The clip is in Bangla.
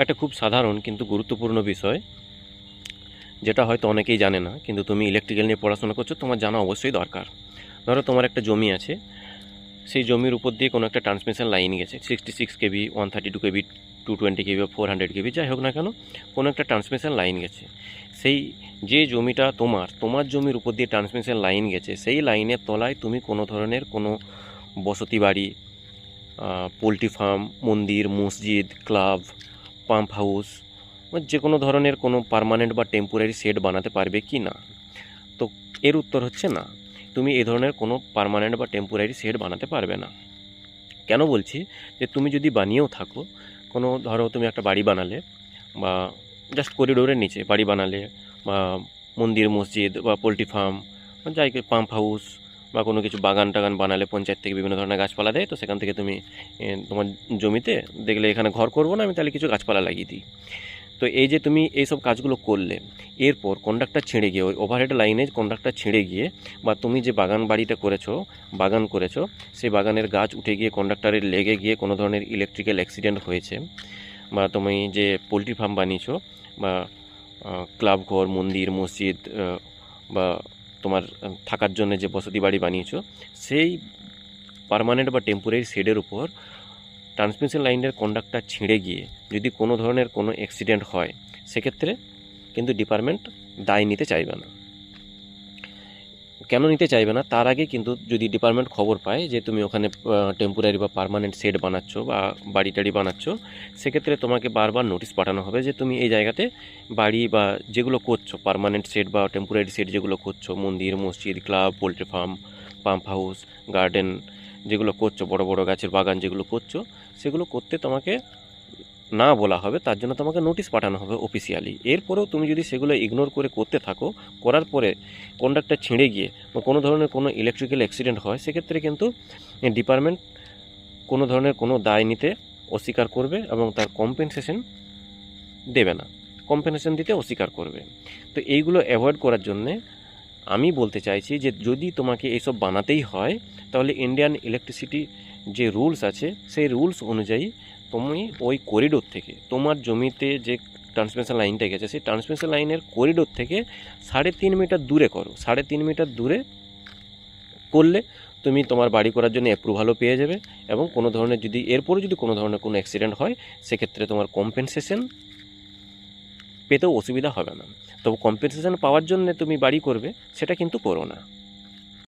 একটা খুব সাধারণ কিন্তু গুরুত্বপূর্ণ বিষয়, যেটা হয়তো অনেকেই জানে না, কিন্তু তুমি ইলেকট্রিক্যাল নিয়ে পড়াশোনা করছো, তোমার জানা অবশ্যই দরকার। ধরো তোমার একটা জমি আছে, সেই জমির উপর দিয়ে কোনো একটা ট্রান্সমিশন লাইন গেছে, 66 কেবি, 132 কেবি, 220 কেবি বা 400 কেবি, যাই হোক না কেন, কোনো একটা ট্রান্সমিশন লাইন গেছে। সেই যে জমিটা তোমার জমির উপর দিয়ে ট্রান্সমিশন লাইন গেছে, সেই লাইনের তলায় তুমি কোনো ধরনের কোনো বসতি বাড়ি, পোলট্রি ফার্ম, মন্দির, মসজিদ, ক্লাব, পাম্প হাউস বা যে কোনো ধরনের কোনো পার্মানেন্ট বা টেম্পোরারি শেড বানাতে পারবে কি না? তো এর উত্তর হচ্ছে না। তুমি এ ধরনের কোনো পার্মানেন্ট বা টেম্পোরারি শেড বানাতে পারবে না। কেন বলছি? যে তুমি যদি বানিয়েও থাকো, কোনো ধরো তুমি একটা বাড়ি বানালে, বা জাস্ট করিডোরের নিচে বাড়ি বানালে, বা মন্দির, মসজিদ বা পোলট্রি ফার্ম, যাই পাম্প হাউস বা কোনো কিছু বাগান টাগান বানালে, পঞ্চায়েত থেকে বিভিন্ন ধরনের গাছপালা দেয়, তো সেখান থেকে তুমি তোমার জমিতে দেখলে এখানে ঘর করবো না, আমি তাহলে কিছু গাছপালা লাগিয়ে দিই। তো এই যে তুমি এইসব কাজগুলো করলে, এরপর কন্ডাক্টর ছিঁড়ে গিয়ে, ওই ওভারহেড লাইনে কন্ডাক্টর ছিঁড়ে গিয়ে, বা তুমি যে বাগান বাড়িটা করেছো, বাগান করেছো, সেই বাগানের গাছ উঠে গিয়ে কন্ডাক্টরের লেগে গিয়ে কোনো ধরনের ইলেকট্রিক্যাল অ্যাক্সিডেন্ট হয়েছে, বা তুমি যে পোলট্রি ফার্ম বানিয়েছো, বা ক্লাব ঘর, মন্দির, মসজিদ, বা তোমার থাকার জন্য যে বসতি বাড়ি বানিয়েছো, সেই পার্মানেন্ট বা টেম্পোরারি শেডের উপর ট্রান্সমিশন লাইনের কন্ডাক্টর ছিঁড়ে গিয়ে যদি কোনো ধরনের কোনো অ্যাক্সিডেন্ট হয়, সেক্ষেত্রে কিন্তু ডিপার্টমেন্ট দায় নিতে চাইবে না। কেন নিতে চাইবে না? তার আগে কিন্তু যদি ডিপার্টমেন্ট খবর পায় যে তুমি ওখানে টেম্পোরারি বা পার্মানেন্ট শেড বানাচ্ছ বা বাড়ি টাড়ি বানাচ্ছ, সেক্ষেত্রে তোমাকে বারবার নোটিশ পাঠানো হবে যে তুমি এই জায়গাতে বাড়ি বা যেগুলো করছো, পার্মানেন্ট শেড বা টেম্পোরারি শেড যেগুলো করছো, মন্দির, মসজিদ, club, poultry farm, pump house, garden যেগুলো করছো, বড় বড় গাছের বাগান যেগুলো করছো, সেগুলো করতে তোমাকে না বলা হবে, তার জন্য তোমাকে নোটিশ পাঠানো হবে অফিসিয়ালি। এরপরেও তুমি যদি সেগুলো ইগনোর করে করতে থাকো, করার পরে কন্ডাক্টর ছিঁড়ে গিয়ে বা কোনো ধরনের কোনো ইলেকট্রিক্যাল অ্যাক্সিডেন্ট হয়, সেক্ষেত্রে কিন্তু ডিপার্টমেন্ট কোনো ধরনের কোনো দায় নিতে অস্বীকার করবে এবং তার কম্পেনসেশন দেবে না, কম্পেনসেশন দিতে অস্বীকার করবে। তো এইগুলো অ্যাভয়েড করার জন্যে আমি বলতে চাইছি যে যদি তোমাকে এইসব বানাতেই হয়, তাহলে ইন্ডিয়ান ইলেকট্রিসিটি যে রুলস আছে, সেই রুলস অনুযায়ী তুমি ওই করিডোর থেকে, তোমার জমিতে যে ট্রান্সমিশন লাইনটা গেছে, সেই ট্রান্সমিশন লাইনের করিডোর থেকে 3.5 মিটার দূরে করো। 3.5 মিটার দূরে করলে তুমি তোমার বাড়ি করার জন্য অ্যাপ্রুভালও পেয়ে যাবে, এবং কোনো ধরনের যদি এরপরে যদি কোনো ধরনের কোনো অ্যাক্সিডেন্ট হয়, সেক্ষেত্রে তোমার কম্পেনসেশন পেতেও অসুবিধা হবে না। তবে কম্পেনসেশন পাওয়ার জন্য তুমি বাড়ি করবে, সেটা কিন্তু করো না।